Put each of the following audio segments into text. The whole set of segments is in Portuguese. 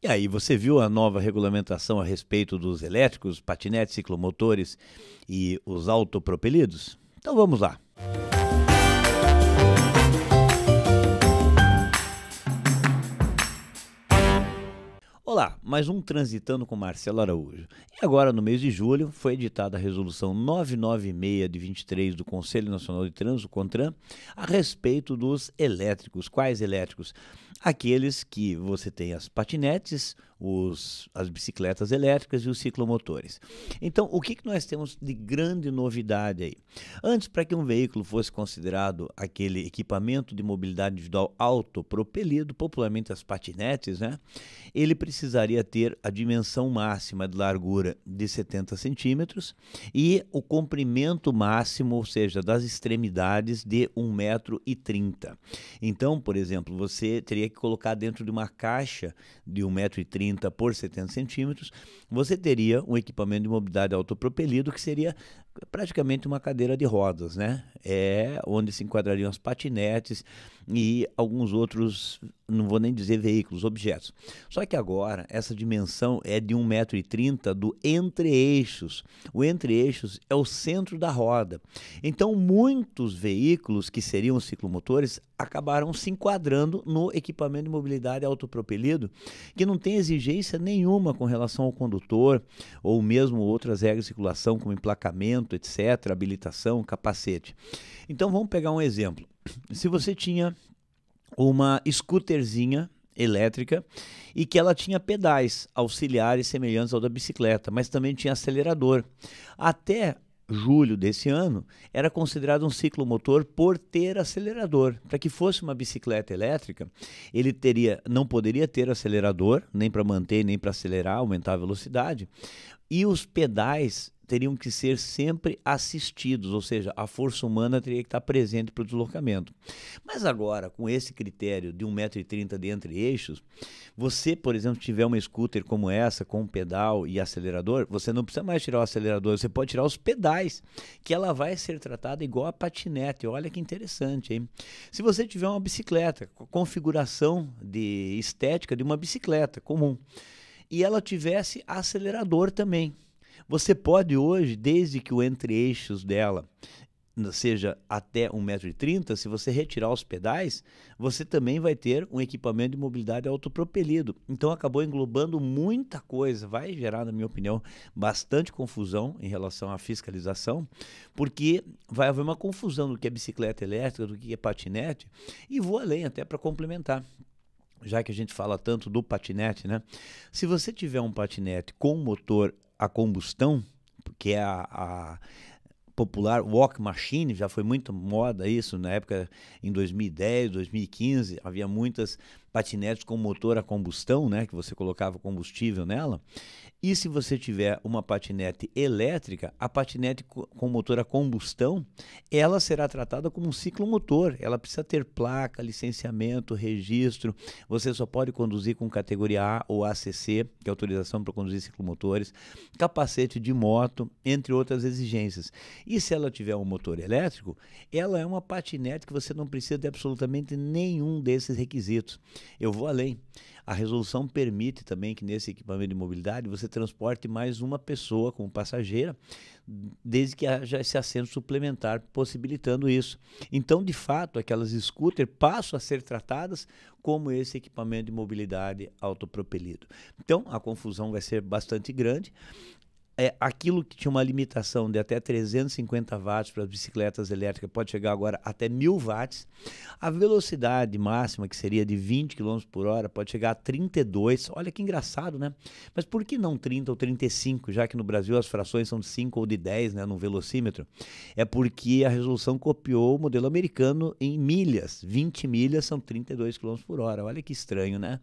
E aí, você viu a nova regulamentação a respeito dos elétricos, patinetes, ciclomotores e os autopropelidos? Então vamos lá. Olá, mais um Transitando com Marcelo Araújo. E agora, no mês de julho, foi editada a Resolução 996 de 23 do Conselho Nacional de Trânsito, CONTRAN, a respeito dos elétricos. Quais elétricos? Aqueles que você tem as patinetes, as bicicletas elétricas e os ciclomotores. Então, o que nós temos de grande novidade aí? Antes, para que um veículo fosse considerado aquele equipamento de mobilidade individual autopropelido, popularmente as patinetes, né? Ele precisaria ter a dimensão máxima de largura de 70 centímetros e o comprimento máximo, ou seja, das extremidades, de 1,30 m. Então, por exemplo, você teria que colocar dentro de uma caixa de 1,30 m por 70 centímetros, você teria um equipamento de mobilidade autopropelido que seria praticamente uma cadeira de rodas, né? Onde se enquadrariam as patinetes e alguns outros, não vou nem dizer veículos, objetos. Só que agora essa dimensão é de 1,30 m do entre-eixos. O entre-eixos é o centro da roda. Então muitos veículos que seriam ciclomotores acabaram se enquadrando no equipamento de mobilidade autopropelido, que não tem exigência nenhuma com relação ao condutor ou mesmo outras regras de circulação como emplacamento, etc., habilitação, capacete. Então vamos pegar um exemplo. Se você tinha uma scooterzinha elétrica e que ela tinha pedais auxiliares semelhantes ao da bicicleta, mas também tinha acelerador. Até julho desse ano, era considerado um ciclomotor por ter acelerador. Para que fosse uma bicicleta elétrica, ele não poderia ter acelerador, nem para manter, nem para acelerar, aumentar a velocidade, e os pedais teriam que ser sempre assistidos, ou seja, a força humana teria que estar presente para o deslocamento. Mas agora, com esse critério de 1,30 m de entre-eixos, você, por exemplo, tiver uma scooter como essa, com pedal e acelerador, você não precisa mais tirar o acelerador, você pode tirar os pedais, que ela vai ser tratada igual a patinete. Olha que interessante, hein? Se você tiver uma bicicleta, com configuração de estética de uma bicicleta comum, e ela tivesse acelerador também, você pode hoje, desde que o entre-eixos dela seja até 1,30 m, se você retirar os pedais, você também vai ter um equipamento de mobilidade autopropelido. Então acabou englobando muita coisa, vai gerar, na minha opinião, bastante confusão em relação à fiscalização, porque vai haver uma confusão do que é bicicleta elétrica, do que é patinete, e vou além até para complementar. Já que a gente fala tanto do patinete, né? Se você tiver um patinete com motor a combustão, que é a popular walk machine, já foi muito moda isso na época, em 2010, 2015, havia muitas patinetes com motor a combustão, né, que você colocava combustível nela. E se você tiver uma patinete elétrica, a patinete com motor a combustão, ela será tratada como um ciclomotor. Ela precisa ter placa, licenciamento, registro. Você só pode conduzir com categoria A ou ACC, que é autorização para conduzir ciclomotores, capacete de moto, entre outras exigências. E se ela tiver um motor elétrico, ela é uma patinete que você não precisa de absolutamente nenhum desses requisitos. Eu vou além. A resolução permite também que nesse equipamento de mobilidade você transporte mais uma pessoa como passageira, desde que haja esse assento suplementar possibilitando isso. Então, de fato, aquelas scooters passam a ser tratadas como esse equipamento de mobilidade autopropelido. Então, a confusão vai ser bastante grande. Aquilo que tinha uma limitação de até 350 watts para as bicicletas elétricas pode chegar agora até 1.000 watts. A velocidade máxima, que seria de 20 km por hora, pode chegar a 32. Olha que engraçado, né? Mas por que não 30 ou 35, já que no Brasil as frações são de 5 ou de 10, né, no velocímetro? É porque a resolução copiou o modelo americano em milhas. 20 milhas são 32 km por hora. Olha que estranho, né?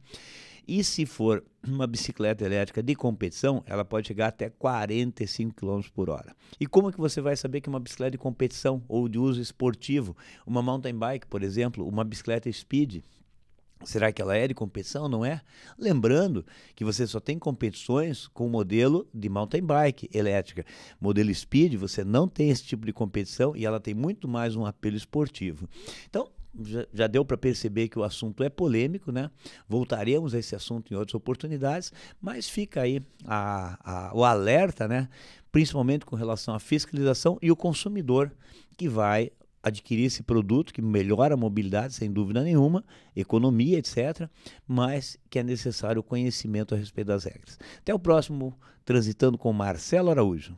E se for uma bicicleta elétrica de competição, ela pode chegar até 45 km por hora. E como que você vai saber que é uma bicicleta de competição ou de uso esportivo? Uma mountain bike, por exemplo, uma bicicleta speed, será que ela é de competição? Não é? Lembrando que você só tem competições com o modelo de mountain bike elétrica. Modelo Speed, você não tem esse tipo de competição e ela tem muito mais um apelo esportivo. Então, já deu para perceber que o assunto é polêmico, né? Voltaremos a esse assunto em outras oportunidades, mas fica aí o alerta, né? Principalmente com relação à fiscalização e o consumidor que vai adquirir esse produto que melhora a mobilidade, sem dúvida nenhuma, economia, etc., mas que é necessário o conhecimento a respeito das regras. Até o próximo Transitando com Marcelo Araújo.